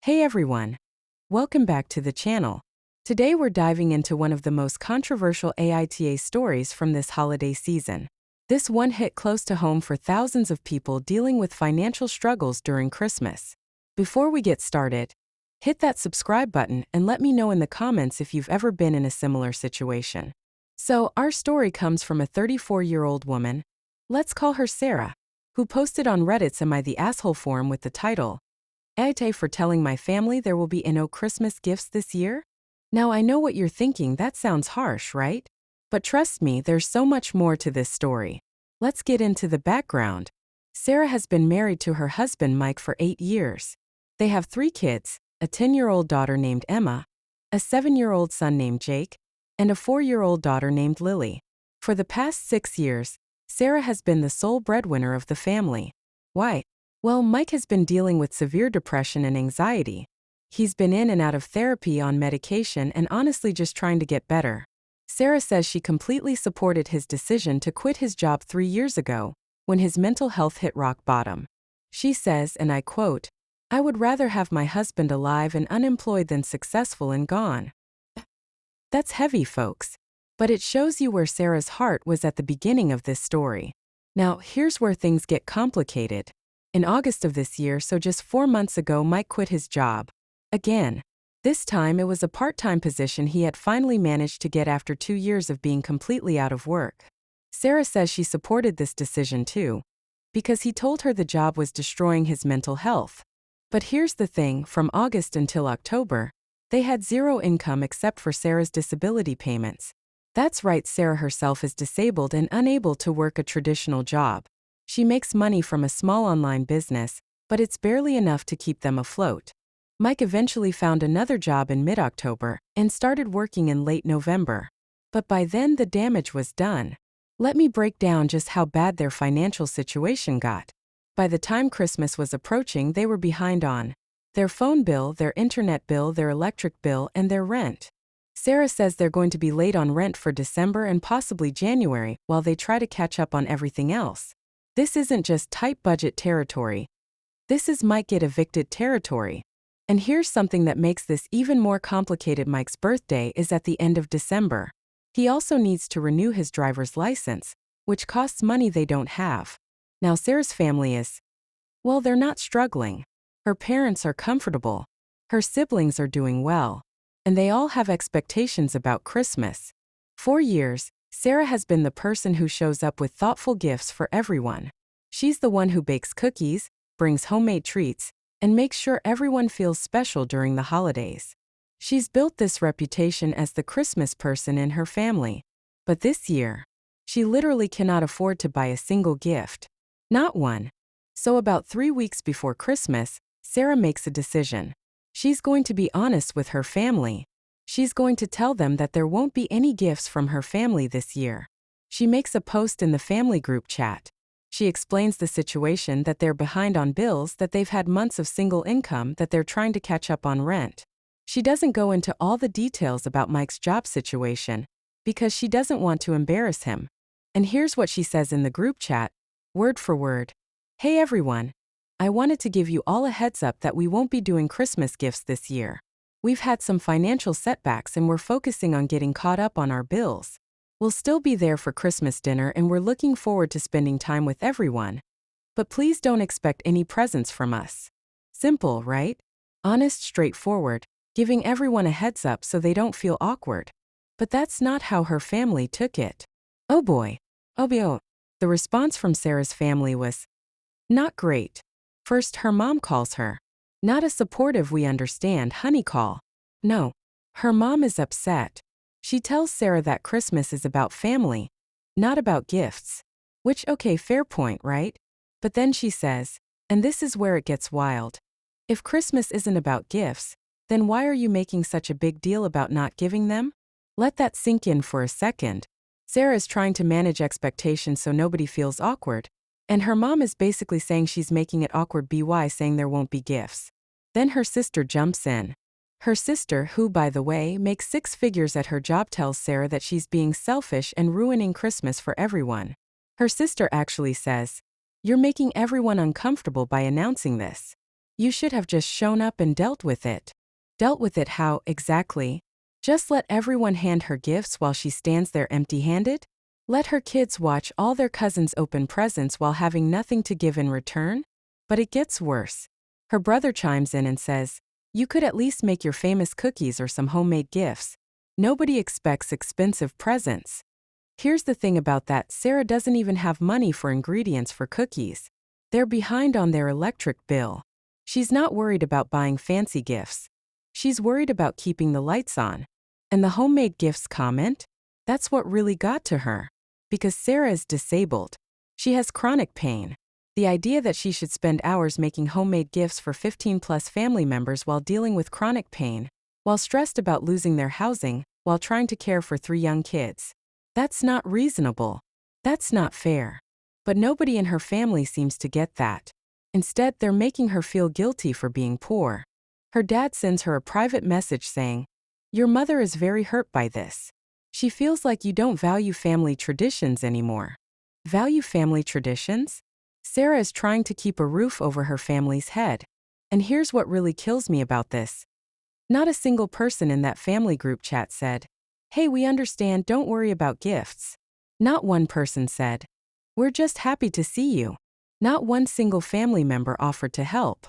Hey everyone! Welcome back to the channel. Today we're diving into one of the most controversial AITA stories from this holiday season. This one hit close to home for thousands of people dealing with financial struggles during Christmas. Before we get started, hit that subscribe button and let me know in the comments if you've ever been in a similar situation. So, our story comes from a 34-year-old woman, let's call her Sarah, who posted on Reddit's Am I the Asshole forum with the title, AITA for telling my family there will be no Christmas gifts this year? Now I know what you're thinking, that sounds harsh, right? But trust me, there's so much more to this story. Let's get into the background. Sarah has been married to her husband Mike for 8 years. They have 3 kids, a 10-year-old daughter named Emma, a 7-year-old son named Jake, and a 4-year-old daughter named Lily. For the past 6 years, Sarah has been the sole breadwinner of the family. Why? Well, Mike has been dealing with severe depression and anxiety. He's been in and out of therapy on medication and honestly just trying to get better. Sarah says she completely supported his decision to quit his job 3 years ago, when his mental health hit rock bottom. She says, and I quote, "I would rather have my husband alive and unemployed than successful and gone." That's heavy, folks. But it shows you where Sarah's heart was at the beginning of this story. Now, here's where things get complicated. In August of this year, so just 4 months ago, Mike quit his job. Again. This time it was a part-time position he had finally managed to get after 2 years of being completely out of work. Sarah says she supported this decision too, because he told her the job was destroying his mental health. But here's the thing, from August until October, they had zero income except for Sarah's disability payments. That's right, Sarah herself is disabled and unable to work a traditional job. She makes money from a small online business, but it's barely enough to keep them afloat. Mike eventually found another job in mid-October and started working in late November. But by then the damage was done. Let me break down just how bad their financial situation got. By the time Christmas was approaching, they were behind on their phone bill, their internet bill, their electric bill, and their rent. Sarah says they're going to be late on rent for December and possibly January while they try to catch up on everything else. This isn't just tight budget territory. This is Mike get evicted territory. And here's something that makes this even more complicated. Mike's birthday is at the end of December. He also needs to renew his driver's license, which costs money they don't have. Now Sarah's family is, well, they're not struggling. Her parents are comfortable. Her siblings are doing well. And they all have expectations about Christmas. For years, Sarah has been the person who shows up with thoughtful gifts for everyone. She's the one who bakes cookies, brings homemade treats, and makes sure everyone feels special during the holidays. She's built this reputation as the Christmas person in her family. But this year, she literally cannot afford to buy a single gift. Not one. So about 3 weeks before Christmas, Sarah makes a decision. She's going to be honest with her family. She's going to tell them that there won't be any gifts from her family this year. She makes a post in the family group chat. She explains the situation, that they're behind on bills, that they've had months of single income, that they're trying to catch up on rent. She doesn't go into all the details about Mike's job situation, because she doesn't want to embarrass him. And here's what she says in the group chat, word for word. "Hey everyone. I wanted to give you all a heads up that we won't be doing Christmas gifts this year. We've had some financial setbacks and we're focusing on getting caught up on our bills. We'll still be there for Christmas dinner and we're looking forward to spending time with everyone. But please don't expect any presents from us." Simple, right? Honest, straightforward, giving everyone a heads up so they don't feel awkward. But that's not how her family took it. Oh boy. Oh boy. The response from Sarah's family was not great. First, her mom calls her. Not a supportive "we understand, honey" call. No. Her mom is upset. She tells Sarah that Christmas is about family, not about gifts. Which, okay, fair point, right? But then she says, and this is where it gets wild, if Christmas isn't about gifts, then why are you making such a big deal about not giving them? Let that sink in for a second. Sarah is trying to manage expectations so nobody feels awkward. And her mom is basically saying she's making it awkward by saying there won't be gifts. Then her sister jumps in. Her sister, who by the way makes 6 figures at her job, tells Sarah that she's being selfish and ruining Christmas for everyone. Her sister actually says, "You're making everyone uncomfortable by announcing this." You should have just shown up and dealt with it. Dealt with it how, exactly? Just let everyone hand her gifts while she stands there empty-handed? Let her kids watch all their cousins open presents while having nothing to give in return? But it gets worse. Her brother chimes in and says, "You could at least make your famous cookies or some homemade gifts. Nobody expects expensive presents." Here's the thing about that: Sarah doesn't even have money for ingredients for cookies. They're behind on their electric bill. She's not worried about buying fancy gifts. She's worried about keeping the lights on. And the homemade gifts comment? That's what really got to her. Because Sarah is disabled. She has chronic pain. The idea that she should spend hours making homemade gifts for 15+ family members while dealing with chronic pain, while stressed about losing their housing, while trying to care for 3 young kids. That's not reasonable. That's not fair. But nobody in her family seems to get that. Instead, they're making her feel guilty for being poor. Her dad sends her a private message saying, "Your mother is very hurt by this. She feels like you don't value family traditions anymore." Value family traditions? Sarah is trying to keep a roof over her family's head. And here's what really kills me about this. Not a single person in that family group chat said, "Hey, we understand, don't worry about gifts." Not one person said, "We're just happy to see you." Not one single family member offered to help.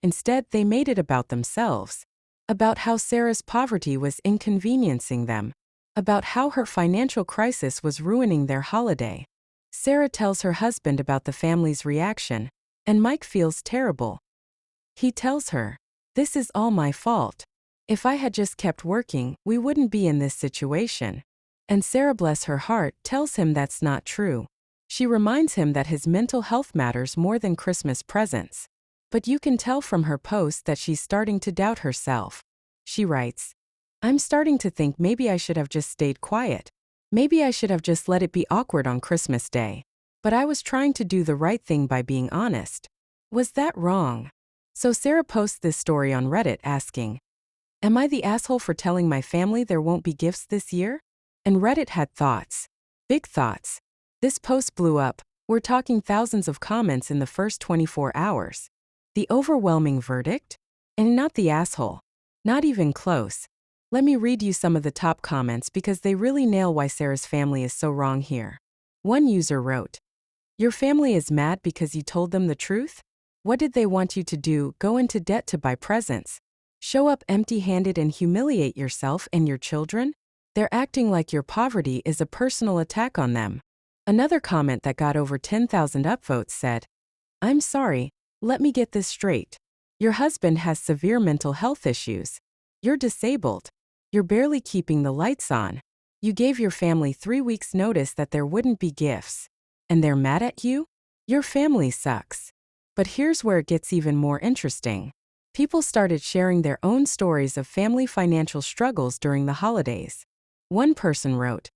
Instead, they made it about themselves. About how Sarah's poverty was inconveniencing them. About how her financial crisis was ruining their holiday. Sarah tells her husband about the family's reaction, and Mike feels terrible. He tells her, "This is all my fault. If I had just kept working, we wouldn't be in this situation." And Sarah, bless her heart, tells him that's not true. She reminds him that his mental health matters more than Christmas presents. But you can tell from her post that she's starting to doubt herself. She writes, "I'm starting to think maybe I should have just stayed quiet. Maybe I should have just let it be awkward on Christmas Day. But I was trying to do the right thing by being honest. Was that wrong?" So Sarah posts this story on Reddit asking, "Am I the asshole for telling my family there won't be gifts this year?" And Reddit had thoughts. Big thoughts. This post blew up. We're talking thousands of comments in the first 24 hours. The overwhelming verdict? And not the asshole. Not even close. Let me read you some of the top comments because they really nail why Sarah's family is so wrong here. One user wrote, "Your family is mad because you told them the truth? What did they want you to do? Go into debt to buy presents? Show up empty-handed and humiliate yourself and your children? They're acting like your poverty is a personal attack on them." Another comment that got over 10,000 upvotes said, "I'm sorry, let me get this straight. Your husband has severe mental health issues. You're disabled. You're barely keeping the lights on. You gave your family 3 weeks' notice that there wouldn't be gifts. And they're mad at you? Your family sucks." But here's where it gets even more interesting. People started sharing their own stories of family financial struggles during the holidays. One person wrote,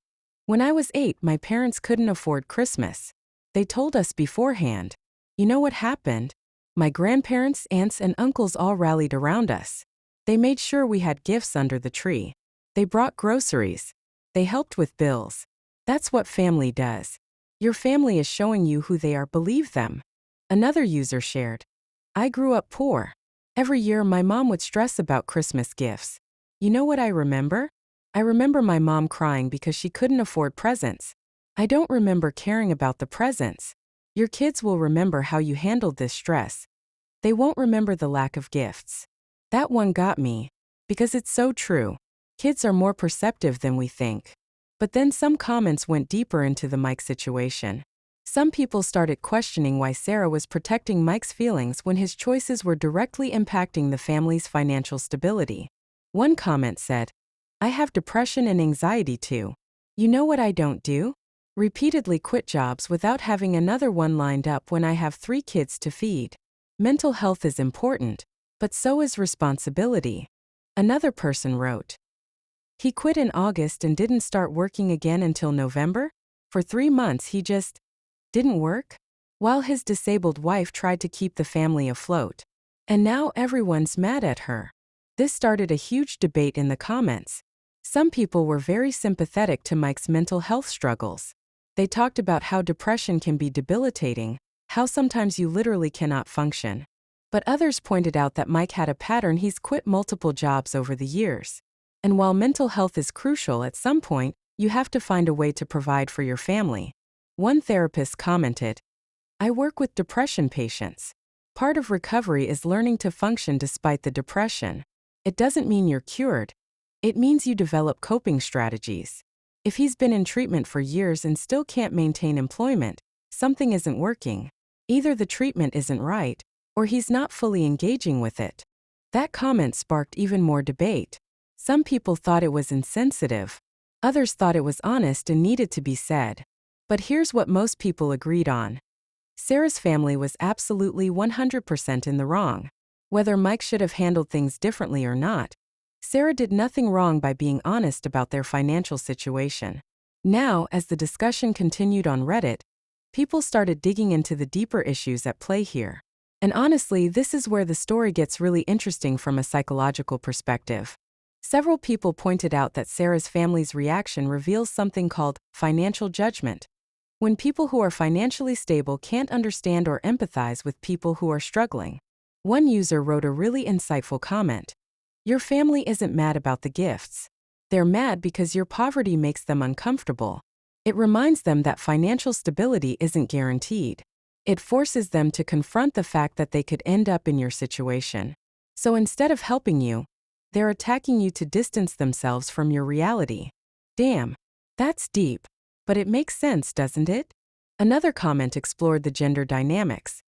"When I was 8, my parents couldn't afford Christmas. They told us beforehand. You know what happened? My grandparents, aunts, and uncles all rallied around us. They made sure we had gifts under the tree. They brought groceries. They helped with bills. That's what family does. Your family is showing you who they are. Believe them." Another user shared, "I grew up poor. Every year my mom would stress about Christmas gifts. You know what I remember? I remember my mom crying because she couldn't afford presents. I don't remember caring about the presents. Your kids will remember how you handled this stress. They won't remember the lack of gifts." That one got me. Because it's so true. Kids are more perceptive than we think. But then some comments went deeper into the Mike situation. Some people started questioning why Sarah was protecting Mike's feelings when his choices were directly impacting the family's financial stability. One comment said, "I have depression and anxiety too. You know what I don't do? Repeatedly quit jobs without having another one lined up when I have 3 kids to feed. Mental health is important, but so is responsibility." Another person wrote, "He quit in August and didn't start working again until November. For 3 months he just didn't work, while his disabled wife tried to keep the family afloat. And now everyone's mad at her." This started a huge debate in the comments. Some people were very sympathetic to Mike's mental health struggles. They talked about how depression can be debilitating, how sometimes you literally cannot function. But others pointed out that Mike had a pattern: he's quit multiple jobs over the years. And while mental health is crucial, at some point, you have to find a way to provide for your family. One therapist commented, "I work with depression patients. Part of recovery is learning to function despite the depression. It doesn't mean you're cured. It means you develop coping strategies." If he's been in treatment for years and still can't maintain employment, something isn't working. Either the treatment isn't right, or he's not fully engaging with it. That comment sparked even more debate. Some people thought it was insensitive. Others thought it was honest and needed to be said. But here's what most people agreed on. Sarah's family was absolutely 100% in the wrong. Whether Mike should have handled things differently or not, Sarah did nothing wrong by being honest about their financial situation. Now, as the discussion continued on Reddit, people started digging into the deeper issues at play here. And honestly, this is where the story gets really interesting from a psychological perspective. Several people pointed out that Sarah's family's reaction reveals something called financial judgment. When people who are financially stable can't understand or empathize with people who are struggling. One user wrote a really insightful comment. "Your family isn't mad about the gifts. They're mad because your poverty makes them uncomfortable. It reminds them that financial stability isn't guaranteed. It forces them to confront the fact that they could end up in your situation. So instead of helping you, they're attacking you to distance themselves from your reality." Damn, that's deep. But it makes sense, doesn't it? Another comment explored the gender dynamics.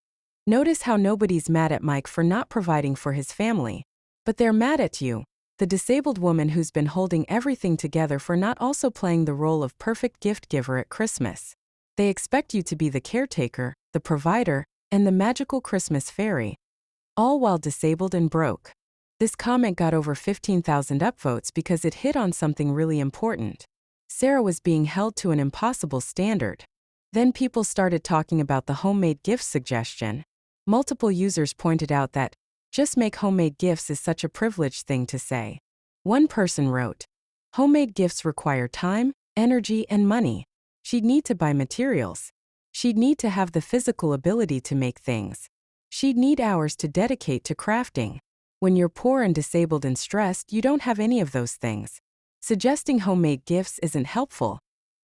"Notice how nobody's mad at Mike for not providing for his family. But they're mad at you, the disabled woman who's been holding everything together, for not also playing the role of perfect gift giver at Christmas. They expect you to be the caretaker, the provider, and the magical Christmas fairy. All while disabled and broke." This comment got over 15,000 upvotes because it hit on something really important. Sarah was being held to an impossible standard. Then people started talking about the homemade gift suggestion. Multiple users pointed out that, "Just make homemade gifts" is such a privileged thing to say. One person wrote, "Homemade gifts require time, energy, and money. She'd need to buy materials. She'd need to have the physical ability to make things. She'd need hours to dedicate to crafting. When you're poor and disabled and stressed, you don't have any of those things. Suggesting homemade gifts isn't helpful.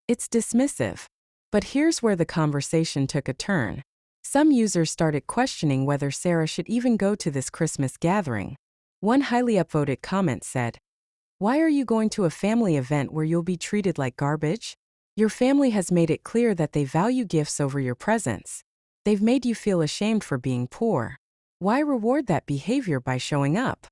It's dismissive." But here's where the conversation took a turn. Some users started questioning whether Sarah should even go to this Christmas gathering. One highly upvoted comment said, "Why are you going to a family event where you'll be treated like garbage? Your family has made it clear that they value gifts over your presence. They've made you feel ashamed for being poor. Why reward that behavior by showing up?"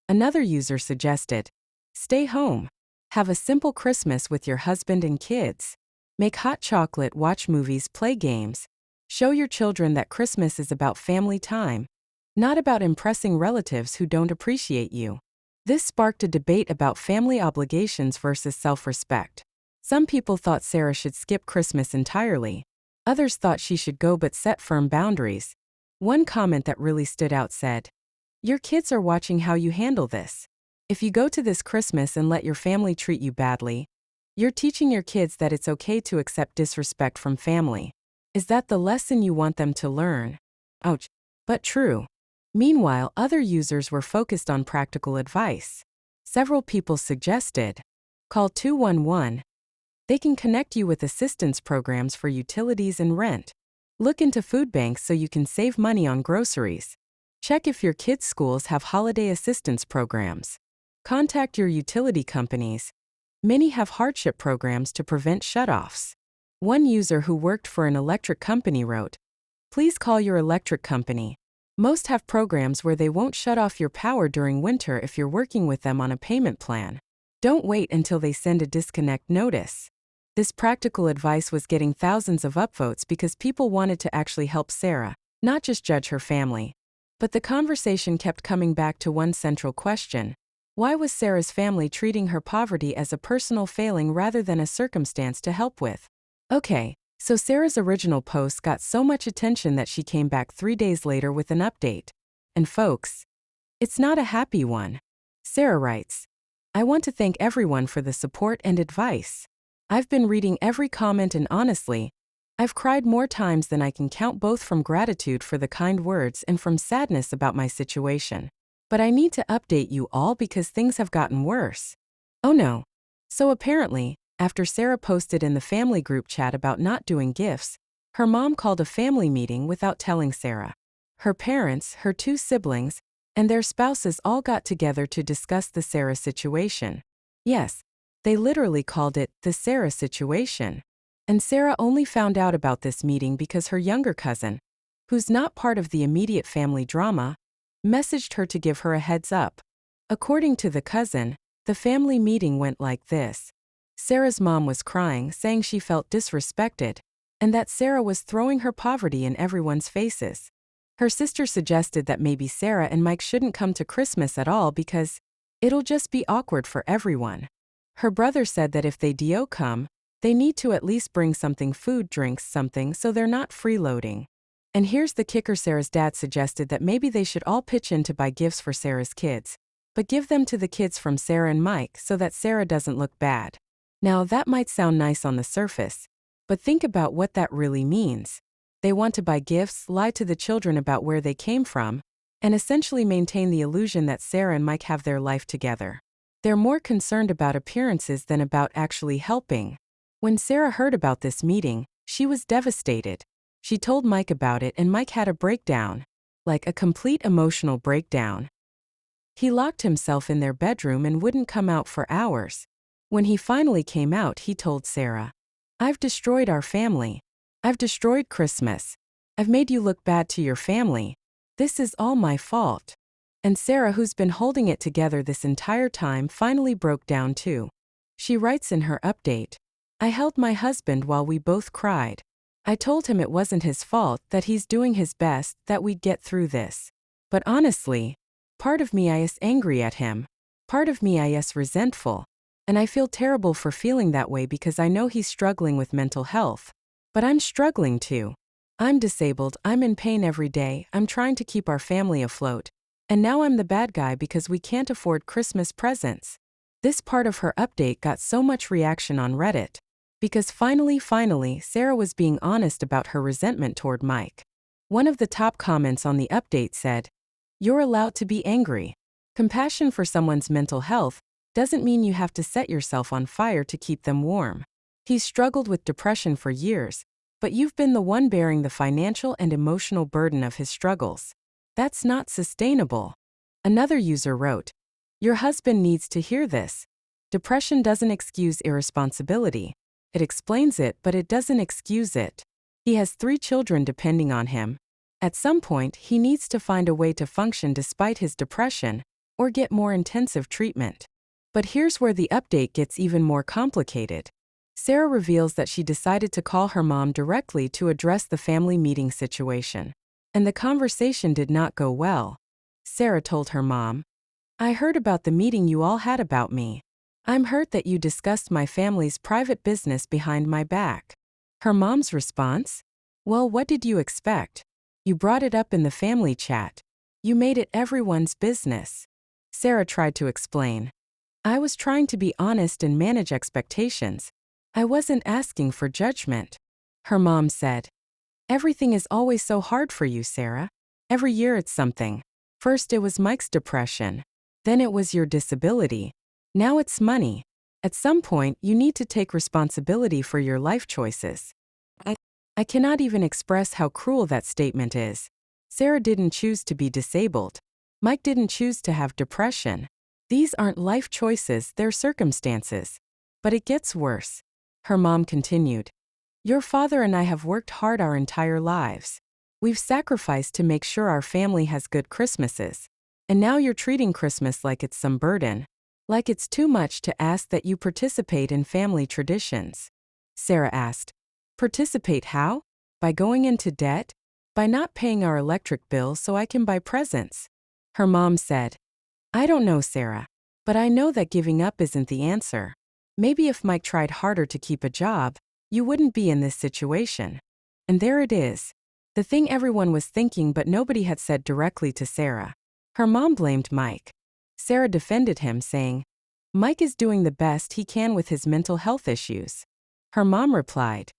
Another user suggested, "Stay home. Have a simple Christmas with your husband and kids. Make hot chocolate, watch movies, play games. Show your children that Christmas is about family time, not about impressing relatives who don't appreciate you." This sparked a debate about family obligations versus self-respect. Some people thought Sarah should skip Christmas entirely. Others thought she should go but set firm boundaries. One comment that really stood out said, "Your kids are watching how you handle this. If you go to this Christmas and let your family treat you badly, you're teaching your kids that it's okay to accept disrespect from family. Is that the lesson you want them to learn?" Ouch, but true. Meanwhile, other users were focused on practical advice. Several people suggested, "Call 211. They can connect you with assistance programs for utilities and rent. Look into food banks so you can save money on groceries. Check if your kids' schools have holiday assistance programs. Contact your utility companies. Many have hardship programs to prevent shutoffs." One user who worked for an electric company wrote, "Please call your electric company. Most have programs where they won't shut off your power during winter if you're working with them on a payment plan. Don't wait until they send a disconnect notice." This practical advice was getting thousands of upvotes because people wanted to actually help Sarah, not just judge her family. But the conversation kept coming back to one central question. Why was Sarah's family treating her poverty as a personal failing rather than a circumstance to help with? Okay, so Sarah's original post got so much attention that she came back 3 days later with an update. And folks, it's not a happy one. Sarah writes, "I want to thank everyone for the support and advice. I've been reading every comment and honestly, I've cried more times than I can count, both from gratitude for the kind words and from sadness about my situation. But I need to update you all because things have gotten worse. Oh no. So apparently, after Sarah posted in the family group chat about not doing gifts, her mom called a family meeting without telling Sarah. Her parents, her 2 siblings, and their spouses all got together to discuss the Sarah situation. Yes, they literally called it the Sarah situation. And Sarah only found out about this meeting because her younger cousin, who's not part of the immediate family drama, messaged her to give her a heads up. According to the cousin, the family meeting went like this. Sarah's mom was crying, saying she felt disrespected, and that Sarah was throwing her poverty in everyone's faces. Her sister suggested that maybe Sarah and Mike shouldn't come to Christmas at all because it'll just be awkward for everyone. Her brother said that if they do come, they need to at least bring something, food, drinks, something, so they're not freeloading. And here's the kicker: Sarah's dad suggested that maybe they should all pitch in to buy gifts for Sarah's kids, but give them to the kids from Sarah and Mike so that Sarah doesn't look bad. Now that might sound nice on the surface, but think about what that really means. They want to buy gifts, lie to the children about where they came from, and essentially maintain the illusion that Sarah and Mike have their life together. They're more concerned about appearances than about actually helping. When Sarah heard about this meeting, she was devastated. She told Mike about it and Mike had a breakdown. Like a complete emotional breakdown. He locked himself in their bedroom and wouldn't come out for hours. When he finally came out, he told Sarah, "I've destroyed our family. I've destroyed Christmas. I've made you look bad to your family. This is all my fault." And Sarah, who's been holding it together this entire time, finally broke down too. She writes in her update, "I held my husband while we both cried. I told him it wasn't his fault, that he's doing his best, that we'd get through this. But honestly, part of me is angry at him. Part of me is resentful. And I feel terrible for feeling that way because I know he's struggling with mental health. But I'm struggling too. I'm disabled, I'm in pain every day, I'm trying to keep our family afloat. And now I'm the bad guy because we can't afford Christmas presents." This part of her update got so much reaction on Reddit. Because finally, Sarah was being honest about her resentment toward Mike. One of the top comments on the update said, "You're allowed to be angry. Compassion for someone's mental health doesn't mean you have to set yourself on fire to keep them warm. He's struggled with depression for years, but you've been the one bearing the financial and emotional burden of his struggles. That's not sustainable." Another user wrote, "Your husband needs to hear this. Depression doesn't excuse irresponsibility. It explains it, but it doesn't excuse it. He has 3 children depending on him. At some point, he needs to find a way to function despite his depression, or get more intensive treatment." But here's where the update gets even more complicated. Sarah reveals that she decided to call her mom directly to address the family meeting situation. And the conversation did not go well. Sarah told her mom, "I heard about the meeting you all had about me. I'm hurt that you discussed my family's private business behind my back." Her mom's response? "Well, what did you expect? You brought it up in the family chat. You made it everyone's business." Sarah tried to explain. "I was trying to be honest and manage expectations. I wasn't asking for judgment." Her mom said, "Everything is always so hard for you, Sarah. Every year it's something. First it was Mike's depression. Then it was your disability. Now it's money. At some point, you need to take responsibility for your life choices." I cannot even express how cruel that statement is. Sarah didn't choose to be disabled. Mike didn't choose to have depression. These aren't life choices, they're circumstances. But it gets worse. Her mom continued, "Your father and I have worked hard our entire lives. We've sacrificed to make sure our family has good Christmases. And now you're treating Christmas like it's some burden. Like it's too much to ask that you participate in family traditions." Sarah asked, "Participate how? By going into debt? By not paying our electric bill so I can buy presents?" Her mom said, "I don't know, Sarah. But I know that giving up isn't the answer. Maybe if Mike tried harder to keep a job, you wouldn't be in this situation." And there it is. The thing everyone was thinking but nobody had said directly to Sarah. Her mom blamed Mike. Sarah defended him, saying, "Mike is doing the best he can with his mental health issues." Her mom replied,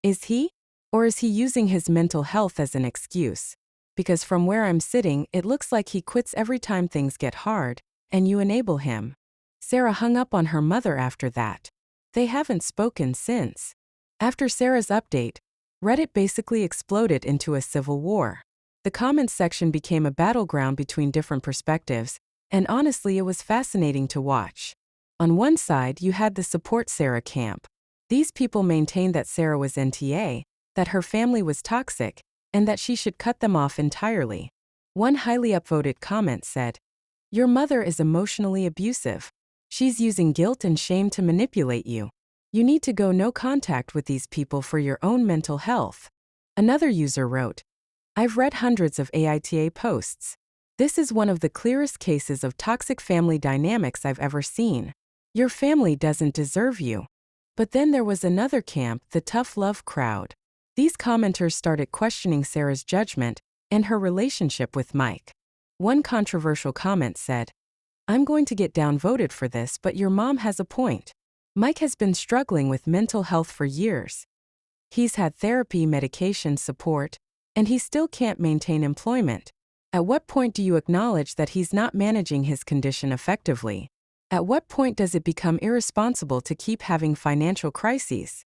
"Is he? Or is he using his mental health as an excuse? Because from where I'm sitting, it looks like he quits every time things get hard, and you enable him. Sarah hung up on her mother after that. They haven't spoken since. After Sarah's update, Reddit basically exploded into a civil war. The comments section became a battleground between different perspectives, and honestly, it was fascinating to watch. On one side, you had the support Sarah camp. These people maintained that Sarah was NTA, that her family was toxic, and that she should cut them off entirely. One highly upvoted comment said, "Your mother is emotionally abusive. She's using guilt and shame to manipulate you. You need to go no contact with these people for your own mental health." Another user wrote, "I've read hundreds of AITA posts. This is one of the clearest cases of toxic family dynamics I've ever seen. Your family doesn't deserve you." But then there was another camp, the tough love crowd. These commenters started questioning Sarah's judgment and her relationship with Mike. One controversial comment said, "I'm going to get downvoted for this, but your mom has a point. Mike has been struggling with mental health for years. He's had therapy, medication, support, and he still can't maintain employment. At what point do you acknowledge that he's not managing his condition effectively? At what point does it become irresponsible to keep having financial crises?"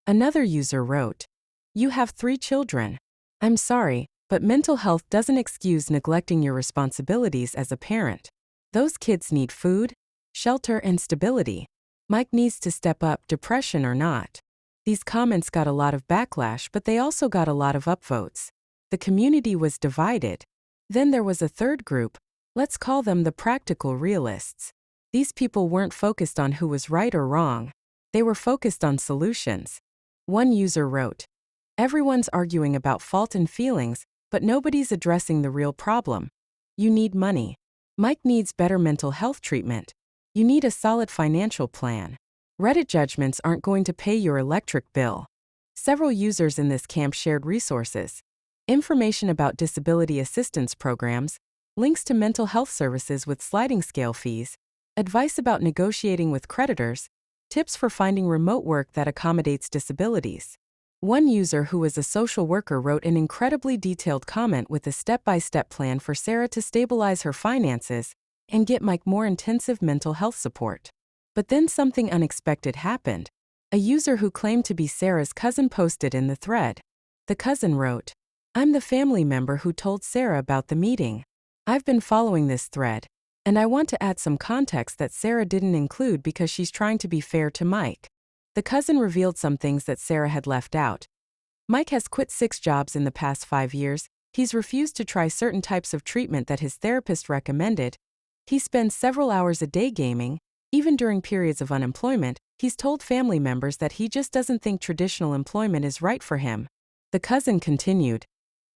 Another user wrote, "You have 3 children. I'm sorry, but mental health doesn't excuse neglecting your responsibilities as a parent. Those kids need food, shelter, and stability. Mike needs to step up, depression or not." These comments got a lot of backlash, but they also got a lot of upvotes. The community was divided. Then there was a third group, let's call them the practical realists. These people weren't focused on who was right or wrong. They were focused on solutions. One user wrote, "Everyone's arguing about fault and feelings, but nobody's addressing the real problem. You need money. Mike needs better mental health treatment. You need a solid financial plan. Reddit judgments aren't going to pay your electric bill." Several users in this camp shared resources, information about disability assistance programs, links to mental health services with sliding scale fees, advice about negotiating with creditors, tips for finding remote work that accommodates disabilities. One user who is a social worker wrote an incredibly detailed comment with a step-by-step plan for Sarah to stabilize her finances and get Mike more intensive mental health support. But then something unexpected happened. A user who claimed to be Sarah's cousin posted in the thread. The cousin wrote, "I'm the family member who told Sarah about the meeting. I've been following this thread, and I want to add some context that Sarah didn't include because she's trying to be fair to Mike." The cousin revealed some things that Sarah had left out. Mike has quit 6 jobs in the past 5 years, he's refused to try certain types of treatment that his therapist recommended, he spends several hours a day gaming, even during periods of unemployment, he's told family members that he just doesn't think traditional employment is right for him. The cousin continued,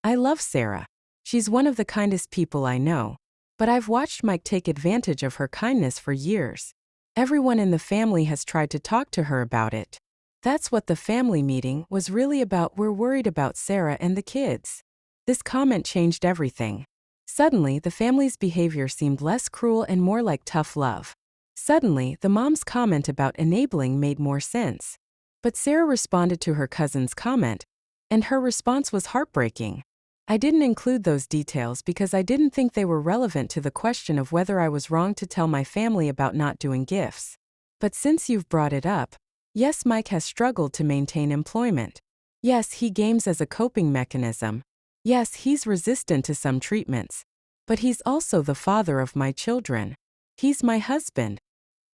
"I love Sarah. She's one of the kindest people I know. But I've watched Mike take advantage of her kindness for years. Everyone in the family has tried to talk to her about it. That's what the family meeting was really about. We're worried about Sarah and the kids." This comment changed everything. Suddenly, the family's behavior seemed less cruel and more like tough love. Suddenly, the mom's comment about enabling made more sense. But Sarah responded to her cousin's comment, and her response was heartbreaking. "I didn't include those details because I didn't think they were relevant to the question of whether I was wrong to tell my family about not doing gifts. But since you've brought it up, yes, Mike has struggled to maintain employment. Yes, he games as a coping mechanism. Yes, he's resistant to some treatments. But he's also the father of my children. He's my husband.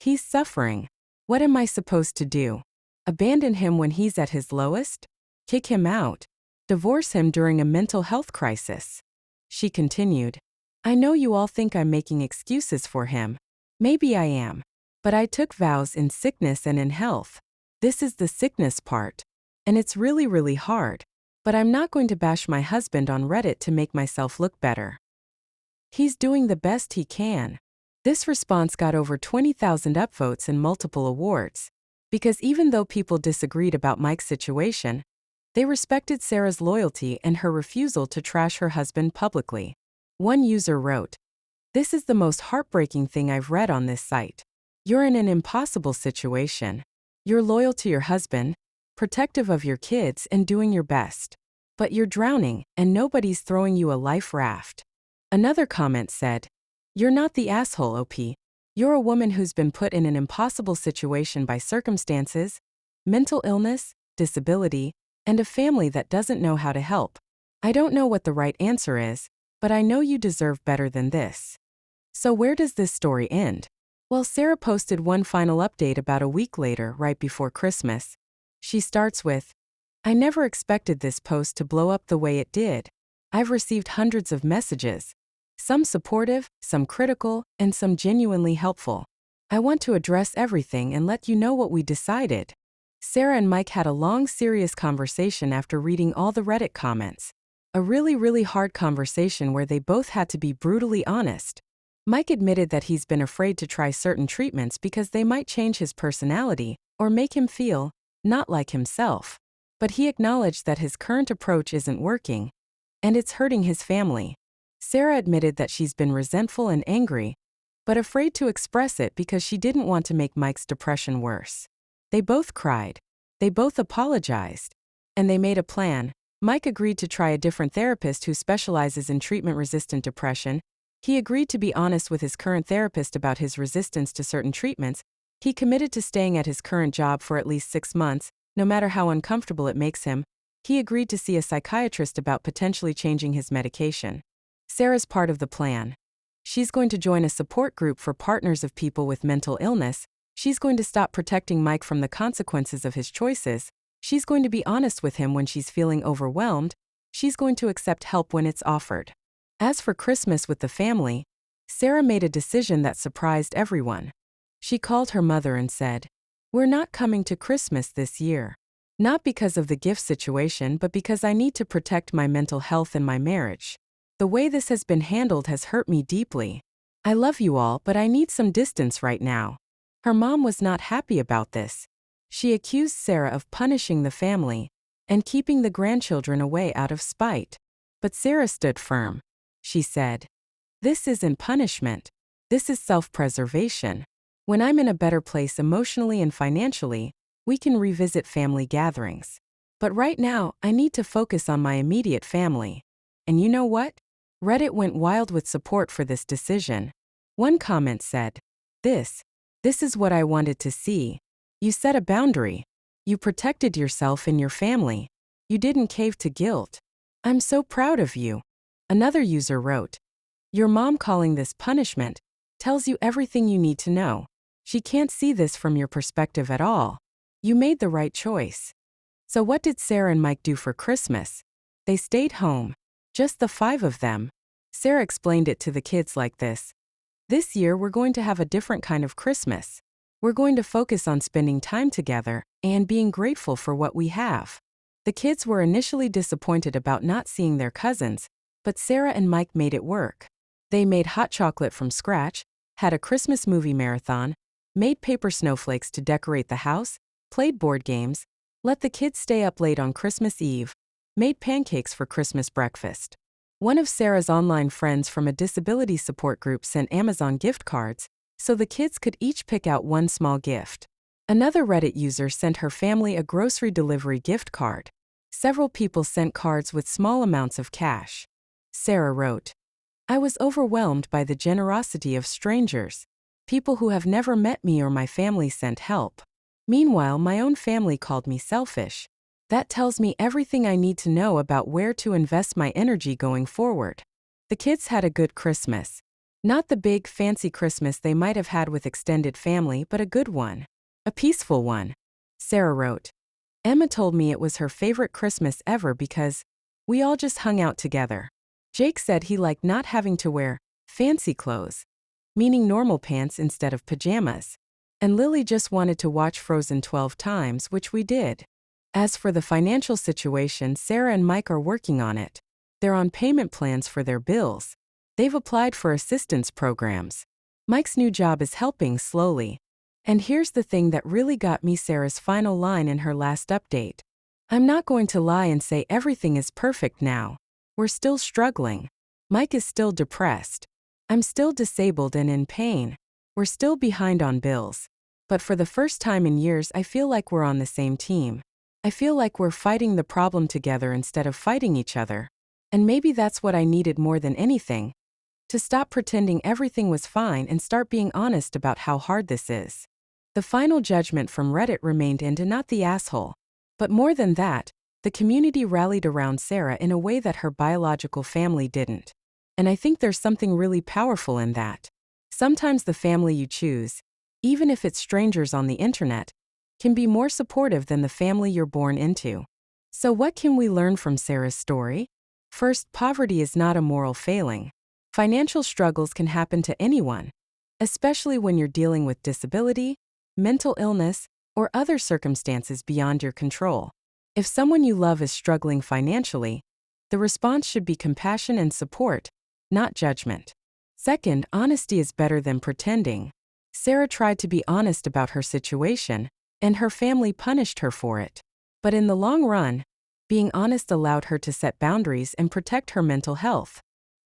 He's suffering. What am I supposed to do? Abandon him when he's at his lowest? Kick him out? Divorce him during a mental health crisis?" She continued, "I know you all think I'm making excuses for him. Maybe I am. But I took vows in sickness and in health. This is the sickness part. And it's really, really hard. But I'm not going to bash my husband on Reddit to make myself look better. He's doing the best he can." This response got over 20,000 upvotes and multiple awards. Because even though people disagreed about Mike's situation, they respected Sarah's loyalty and her refusal to trash her husband publicly. One user wrote, "This is the most heartbreaking thing I've read on this site. You're in an impossible situation. You're loyal to your husband, protective of your kids and doing your best. But you're drowning, and nobody's throwing you a life raft. Another comment said, "You're not the asshole, OP. You're a woman who's been put in an impossible situation by circumstances, mental illness, disability, and a family that doesn't know how to help. I don't know what the right answer is, but I know you deserve better than this." So where does this story end? Well, Sarah posted one final update about a week later, right before Christmas. She starts with, "I never expected this post to blow up the way it did. I've received hundreds of messages. Some supportive, some critical, and some genuinely helpful. I want to address everything and let you know what we decided." Sarah and Mike had a long, serious conversation after reading all the Reddit comments. A really hard conversation where they both had to be brutally honest. Mike admitted that he's been afraid to try certain treatments because they might change his personality or make him feel not like himself. But he acknowledged that his current approach isn't working, and it's hurting his family. Sarah admitted that she's been resentful and angry, but afraid to express it because she didn't want to make Mike's depression worse. They both cried. They both apologized. And they made a plan. Mike agreed to try a different therapist who specializes in treatment-resistant depression. He agreed to be honest with his current therapist about his resistance to certain treatments. He committed to staying at his current job for at least 6 months, no matter how uncomfortable it makes him. He agreed to see a psychiatrist about potentially changing his medication. Sarah's part of the plan. She's going to join a support group for partners of people with mental illness. She's going to stop protecting Mike from the consequences of his choices. She's going to be honest with him when she's feeling overwhelmed. She's going to accept help when it's offered. As for Christmas with the family, Sarah made a decision that surprised everyone. She called her mother and said, "We're not coming to Christmas this year. Not because of the gift situation, but because I need to protect my mental health and my marriage. The way this has been handled has hurt me deeply. I love you all, but I need some distance right now." Her mom was not happy about this. She accused Sarah of punishing the family and keeping the grandchildren away out of spite. But Sarah stood firm. She said, "This isn't punishment. This is self-preservation. When I'm in a better place emotionally and financially, we can revisit family gatherings. But right now, I need to focus on my immediate family." And you know what? Reddit went wild with support for this decision. One comment said, This is what I wanted to see. You set a boundary. You protected yourself and your family. You didn't cave to guilt. I'm so proud of you." Another user wrote, "Your mom calling this punishment tells you everything you need to know. She can't see this from your perspective at all. You made the right choice." So what did Sarah and Mike do for Christmas? They stayed home. Just the 5 of them. Sarah explained it to the kids like this. "This year we're going to have a different kind of Christmas. We're going to focus on spending time together and being grateful for what we have." The kids were initially disappointed about not seeing their cousins, but Sarah and Mike made it work. They made hot chocolate from scratch, had a Christmas movie marathon, made paper snowflakes to decorate the house, played board games, let the kids stay up late on Christmas Eve, made pancakes for Christmas breakfast. One of Sarah's online friends from a disability support group sent Amazon gift cards, so the kids could each pick out one small gift. Another Reddit user sent her family a grocery delivery gift card. Several people sent cards with small amounts of cash. Sarah wrote, "I was overwhelmed by the generosity of strangers. People who have never met me or my family sent help. Meanwhile, my own family called me selfish. That tells me everything I need to know about where to invest my energy going forward." The kids had a good Christmas. Not the big, fancy Christmas they might have had with extended family, but a good one. A peaceful one. Sarah wrote, "Emma told me it was her favorite Christmas ever because we all just hung out together. Jake said he liked not having to wear fancy clothes, meaning normal pants instead of pajamas. And Lily just wanted to watch Frozen 12 times, which we did." As for the financial situation, Sarah and Mike are working on it. They're on payment plans for their bills. They've applied for assistance programs. Mike's new job is helping slowly. And here's the thing that really got me: Sarah's final line in her last update. "I'm not going to lie and say everything is perfect now. We're still struggling. Mike is still depressed. I'm still disabled and in pain. We're still behind on bills. But for the first time in years, I feel like we're on the same team. I feel like we're fighting the problem together instead of fighting each other. And maybe that's what I needed more than anything. To stop pretending everything was fine and start being honest about how hard this is. The final judgment from Reddit remained into not the asshole. But more than that, the community rallied around Sarah in a way that her biological family didn't. And I think there's something really powerful in that. Sometimes the family you choose, even if it's strangers on the internet, can be more supportive than the family you're born into. So what can we learn from Sarah's story? First, poverty is not a moral failing. Financial struggles can happen to anyone, especially when you're dealing with disability, mental illness, or other circumstances beyond your control. If someone you love is struggling financially, the response should be compassion and support, not judgment. Second, honesty is better than pretending. Sarah tried to be honest about her situation, and her family punished her for it. But in the long run, being honest allowed her to set boundaries and protect her mental health.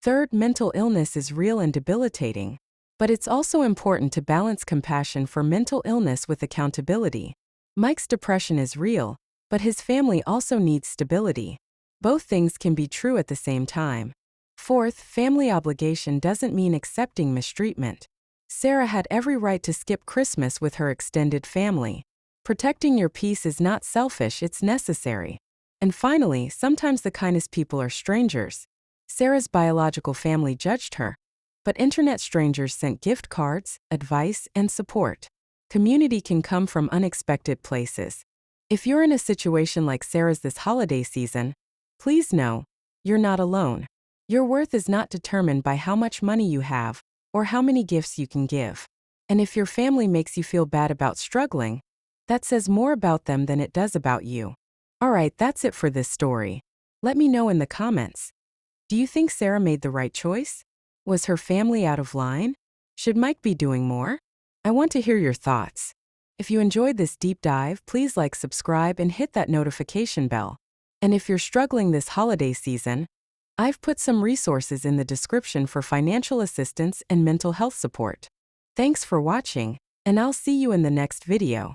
Third, mental illness is real and debilitating. But it's also important to balance compassion for mental illness with accountability. Mike's depression is real, but his family also needs stability. Both things can be true at the same time. Fourth, family obligation doesn't mean accepting mistreatment. Sarah had every right to skip Christmas with her extended family. Protecting your peace is not selfish, it's necessary. And finally, sometimes the kindest people are strangers. Sarah's biological family judged her, but internet strangers sent gift cards, advice, and support. Community can come from unexpected places. If you're in a situation like Sarah's this holiday season, please know, you're not alone. Your worth is not determined by how much money you have or how many gifts you can give. And if your family makes you feel bad about struggling, that says more about them than it does about you. Alright, that's it for this story. Let me know in the comments. Do you think Sarah made the right choice? Was her family out of line? Should Mike be doing more? I want to hear your thoughts. If you enjoyed this deep dive, please like, subscribe, and hit that notification bell. And if you're struggling this holiday season, I've put some resources in the description for financial assistance and mental health support. Thanks for watching, and I'll see you in the next video.